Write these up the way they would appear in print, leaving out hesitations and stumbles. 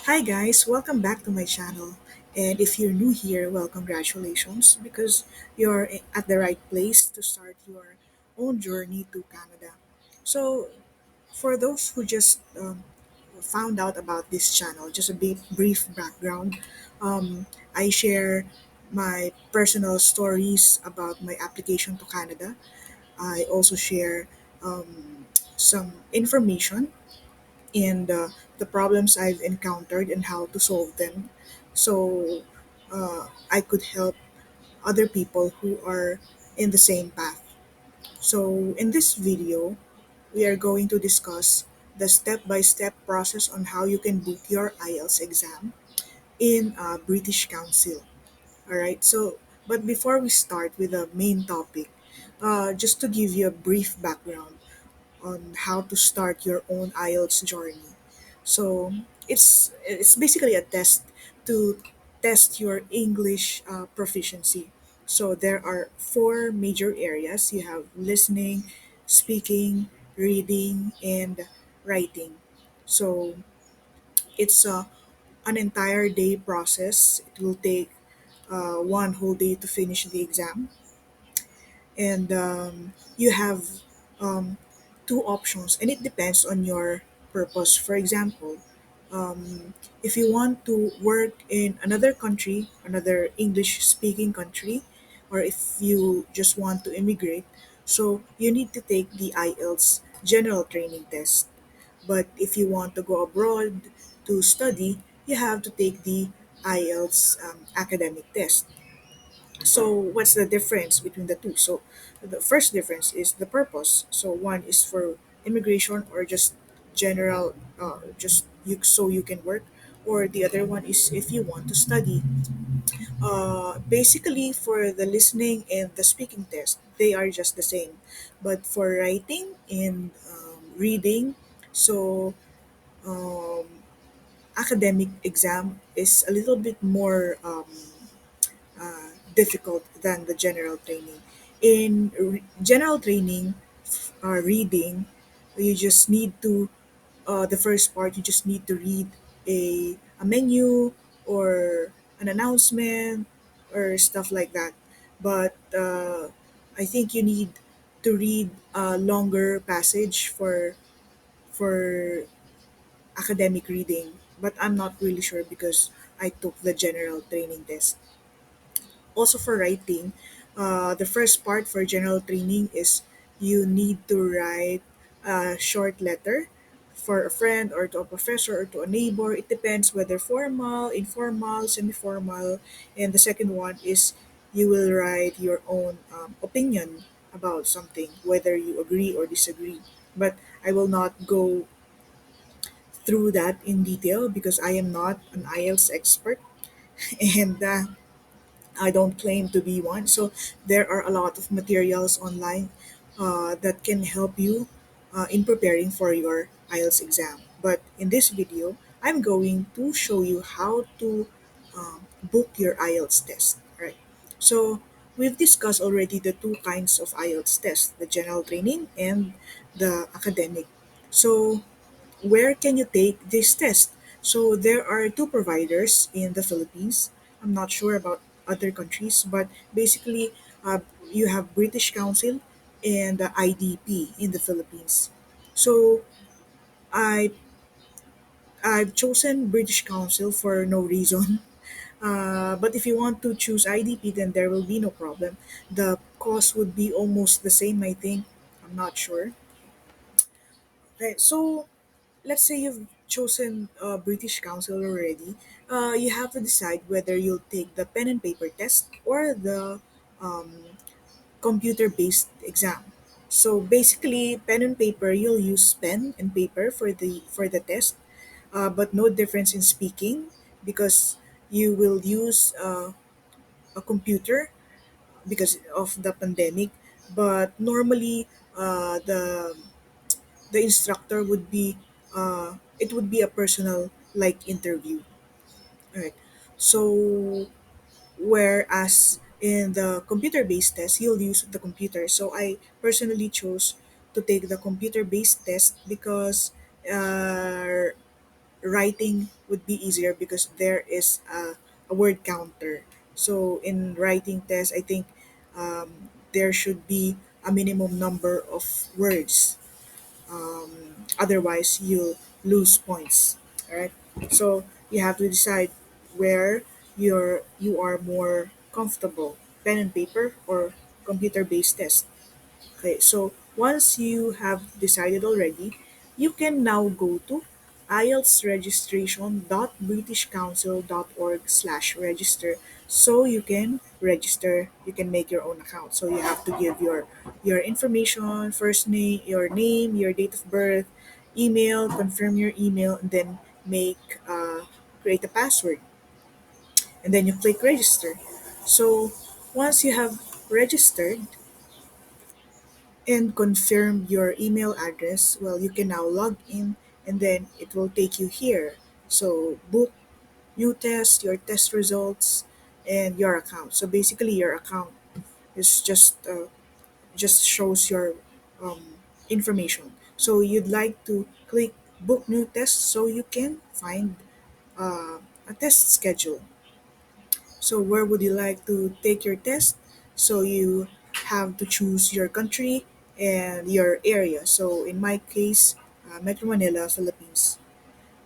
Hi guys, welcome back to my channel. And if you're new here, well, congratulations because you're at the right place to start your own journey to Canada. So, for those who just found out about this channel, just a brief background, I share my personal stories about my application to Canada. I also share some information and the problems I've encountered and how to solve them. So I could help other people who are in the same path. So in this video, we are going to discuss the step-by-step process on how you can book your IELTS exam in British Council. All right. So, but before we start with the main topic, just to give you a brief background on how to start your own IELTS journey. So it's basically a test to test your English proficiency. So there are four major areas. You have listening, speaking, reading, and writing. So it's an entire day process. It will take one whole day to finish the exam, and you have um, two options, and it depends on your purpose. For example, if you want to work in another country, another English speaking country, or if you just want to immigrate, so you need to take the IELTS general training test. But if you want to go abroad to study, you have to take the IELTS academic test. So what's the difference between the two? So the first difference is the purpose. So one is for immigration or just general, just you so you can work, or the other one is if you want to study. Basically, for the listening and the speaking test, they are just the same, but for writing and reading, so um, academic exam is a little bit more. Difficult than the general training. In general training, reading, you just need to, the first part, you just need to read a menu or an announcement or stuff like that. But I think you need to read a longer passage for academic reading. But I'm not really sure because I took the general training test. Also for writing, the first part for general training is you need to write a short letter for a friend or to a professor or to a neighbor. It depends whether formal, informal, semi-formal. And the second one is you will write your own opinion about something, whether you agree or disagree. But I will not go through that in detail because I am not an IELTS expert. And I don't claim to be one. So there are a lot of materials online that can help you in preparing for your IELTS exam. But in this video, I'm going to show you how to book your IELTS test. Right. So we've discussed already the two kinds of IELTS test, the general training and the academic. So where can you take this test? So there are two providers in the Philippines. I'm not sure about other countries, but basically, you have British Council and the IDP in the Philippines. So I I've chosen British Council for no reason. But if you want to choose IDP, then there will be no problem. The cost would be almost the same, I think. I'm not sure. Okay, so let's say you've chosen British Council already, you have to decide whether you'll take the pen and paper test or the computer-based exam. So basically, pen and paper, you'll use pen and paper for the test, but no difference in speaking because you will use a computer because of the pandemic. But normally, the instructor would be it would be a personal like interview. All right. So whereas in the computer based test you'll use the computer, so I personally chose to take the computer based test because uh, writing would be easier because there is a word counter. So in writing test, I think there should be a minimum number of words. Otherwise, you'll lose points. All right. So you have to decide where you are more comfortable, pen and paper or computer-based test. Okay, so once you have decided already, you can now go to ieltsregistration.britishcouncil.org/register so you can register, you can make your own account. So you have to give your information, first name, your date of birth, email, confirm your email, and then create a password, and then you click register. So once you have registered, and confirm your email address, well, you can now log in and then it will take you here. So, book new test, your test results, and your account. So, basically, your account is just shows your information. So, you'd like to click book new test so you can find a test schedule. So, where would you like to take your test? So, you have to choose your country and your area. So, in my case, Metro Manila, Philippines.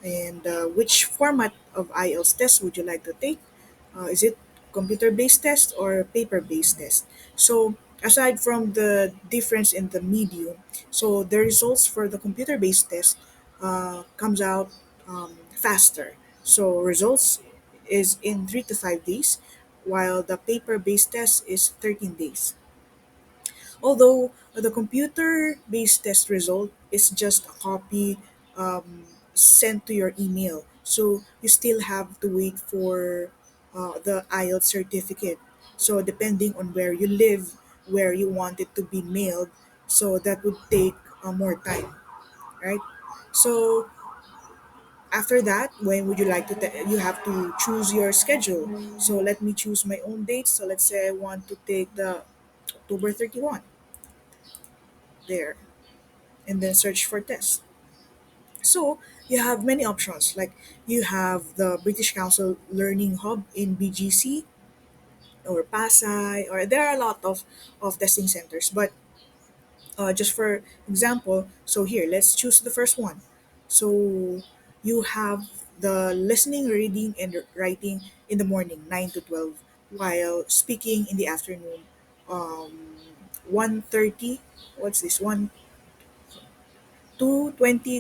And which format of IELTS test would you like to take? Is it computer-based test or paper-based test? So, aside from the difference in the medium, so the results for the computer-based test comes out faster. So, results is in 3 to 5 days, while the paper-based test is 13 days. Although the computer-based test result is just a copy sent to your email, so you still have to wait for the IELTS certificate. So depending on where you live, where you want it to be mailed, so that would take more time, right? So after that, when would you like to? You have to choose your schedule. So let me choose my own dates. So let's say I want to take the October 31 there, and then search for test. So you have many options. Like you have the British Council Learning Hub in BGC or Pasay, or there are a lot of testing centers. But just for example, so here, let's choose the first one. So you have the listening, reading, and writing in the morning, 9 to 12, while speaking in the afternoon, um, 1:30. What's this? 2:20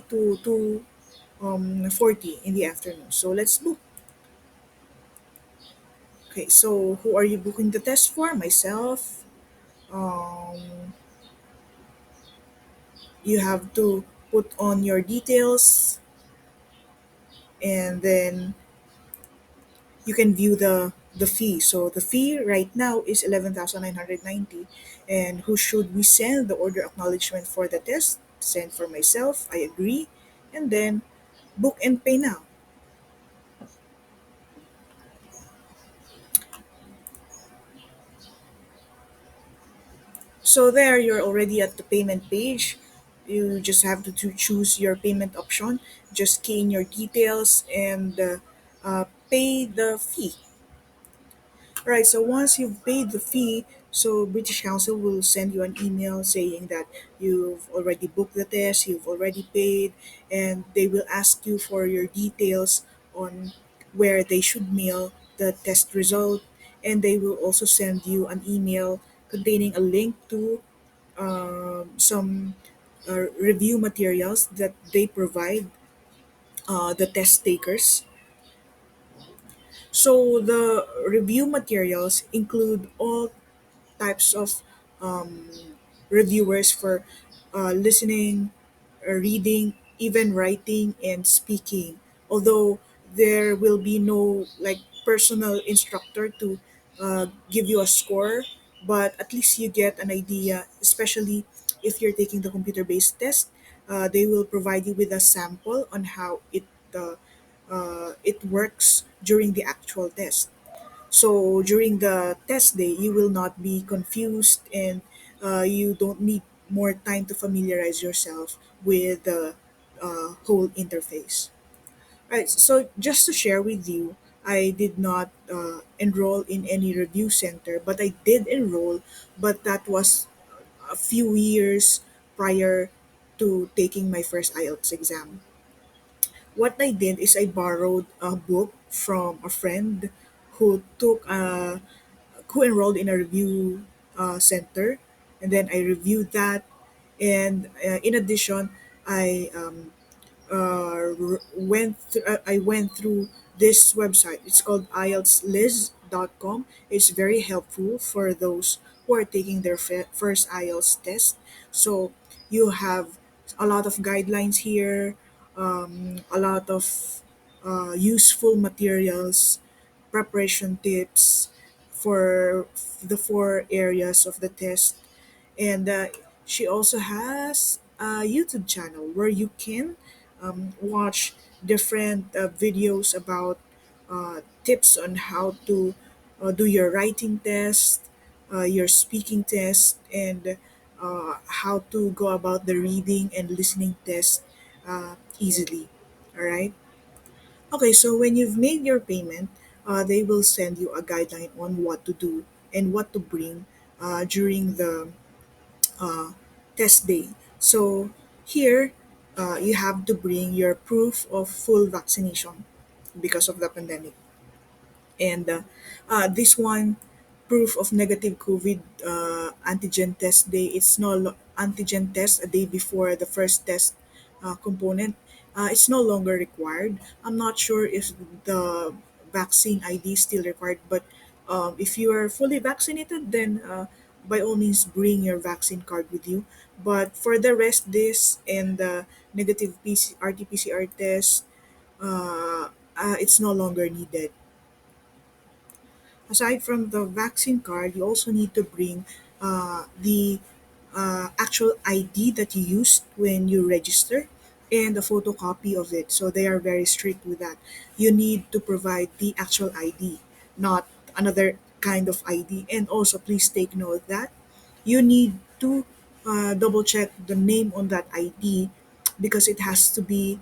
to 2:40 in the afternoon. So let's book. Okay, so who are you booking the test for? Myself. Um, you have to put on your details, and then you can view the fee. So the fee right now is 11,990. And who should we send the order acknowledgement for the test? Send for myself. I agree. And then book and pay now. So there, you're already at the payment page. You just have to choose your payment option. Just key in your details and pay the fee. Right. So once you've paid the fee, so British Council will send you an email saying that you've already booked the test, you've already paid, and they will ask you for your details on where they should mail the test result, and they will also send you an email containing a link to some review materials that they provide the test takers. So the review materials include all types of um, reviewers for listening, reading, even writing and speaking. Although there will be no like personal instructor to give you a score, but at least you get an idea, especially if you're taking the computer-based test. They will provide you with a sample on how it works during the actual test. So during the test day, you will not be confused, and you don't need more time to familiarize yourself with the whole interface. Right. So just to share with you, I did not enroll in any review center, but I did enroll, but that was a few years prior to taking my first IELTS exam. What I did is I borrowed a book from a friend who took who enrolled in a review center, and then I reviewed that. And in addition, I I went through this website. It's called IELTSLiz.com. It's very helpful for those who are taking their first IELTS test. So you have a lot of guidelines here, a lot of useful materials, preparation tips for the four areas of the test. And she also has a YouTube channel where you can watch different videos about tips on how to do your writing test, your speaking test, and how to go about the reading and listening test easily. All right. Okay, so when you've made your payment, they will send you a guideline on what to do and what to bring during the uh, test day. So here, you have to bring your proof of full vaccination because of the pandemic. And this one, proof of negative COVID antigen test day, it's no antigen test a day before the first test component. It's no longer required. I'm not sure if the vaccine ID is still required, but if you are fully vaccinated, then by all means bring your vaccine card with you. But for the rest, this and the negative RT-PCR test, it's no longer needed. Aside from the vaccine card, you also need to bring the actual ID that you used when you register and a photocopy of it. So they are very strict with that. You need to provide the actual ID, not another kind of ID. And also, please take note that you need to double check the name on that ID because it has to be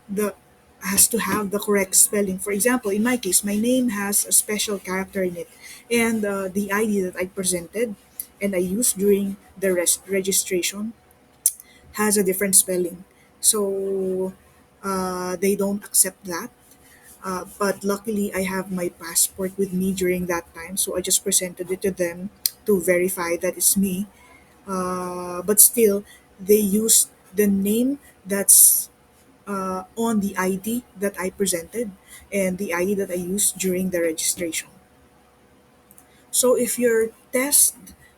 the has to have the correct spelling. For example, in my case, my name has a special character in it, and the ID that I presented and I used during the registration has a different spelling. So they don't accept that. But luckily, I have my passport with me during that time, so I just presented it to them to verify that it's me. But still, they use the name that's on the ID that I presented and the ID that I used during the registration. So if your test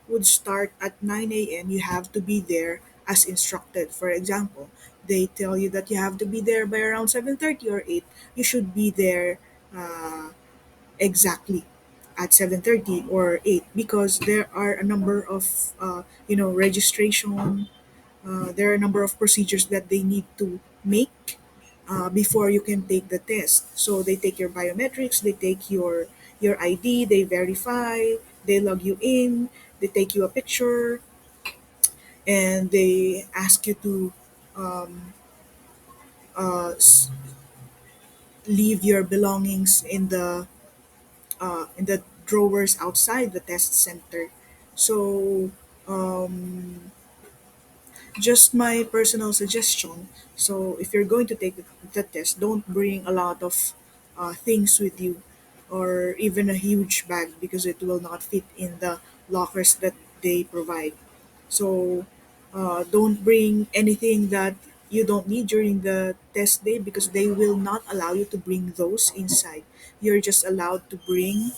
would start at 9 a.m., you have to be there as instructed. For example, they tell you that you have to be there by around 7:30 or 8. You should be there uh, exactly at 7:30 or 8 because there are a number of registration. There are a number of procedures that they need to make before you can take the test. So they take your biometrics, they take your ID, they verify, they log you in, they take you a picture, and they ask you to um, uh, s- leave your belongings in the drawers outside the test center. So um, just my personal suggestion. So if you're going to take the test, don't bring a lot of things with you or even a huge bag because it will not fit in the lockers that they provide. So don't bring anything that you don't need during the test day because they will not allow you to bring those inside. You're just allowed to bring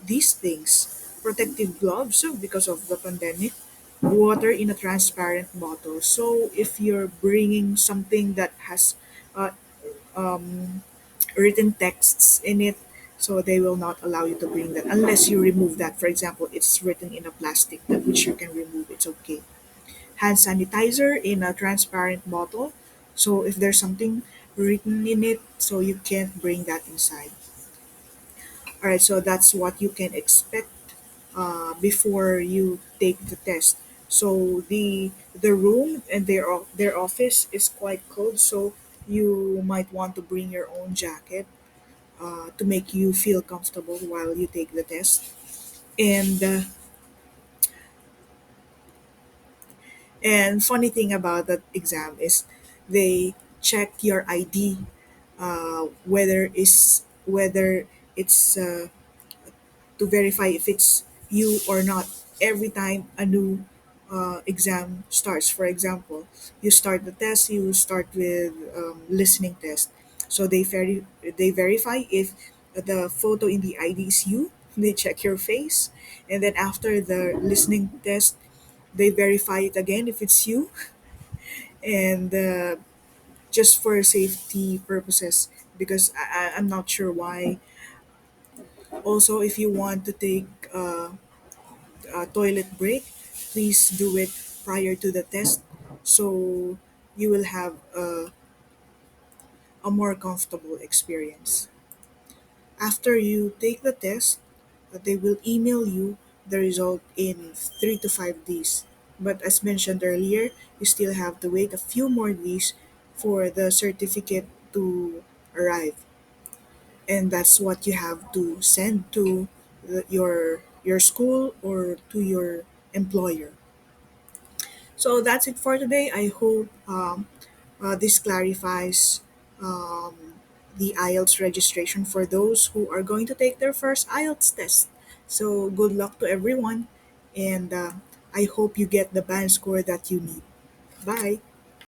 these things: protective gloves, so because of the pandemic, water in a transparent bottle. So if you're bringing something that has uh, written texts in it, so they will not allow you to bring that unless you remove that. For example, it's written in a plastic that which you can remove. It's okay. Hand sanitizer in a transparent bottle. So if there's something written in it, so you can't bring that inside. All right, so that's what you can expect before you take the test. So the room and their office is quite cold. So You might want to bring your own jacket to make you feel comfortable while you take the test. And funny thing about that exam is they check your ID, whether it's to verify if it's you or not. Every time a new exam starts, for example, you start the test, you start with listening test. So they verify if the photo in the ID is you. They check your face, and then after the listening test, they verify it again if it's you, and just for safety purposes, because I'm not sure why. Also, if you want to take a toilet break, please do it prior to the test, so you will have a more comfortable experience. After you take the test, they will email you the result in 3 to 5 days. But as mentioned earlier, you still have to wait a few more days for the certificate to arrive. And that's what you have to send to your school or to your employer. So that's it for today. I hope this clarifies the IELTS registration for those who are going to take their first IELTS test. So good luck to everyone, and I hope you get the band score that you need. Bye.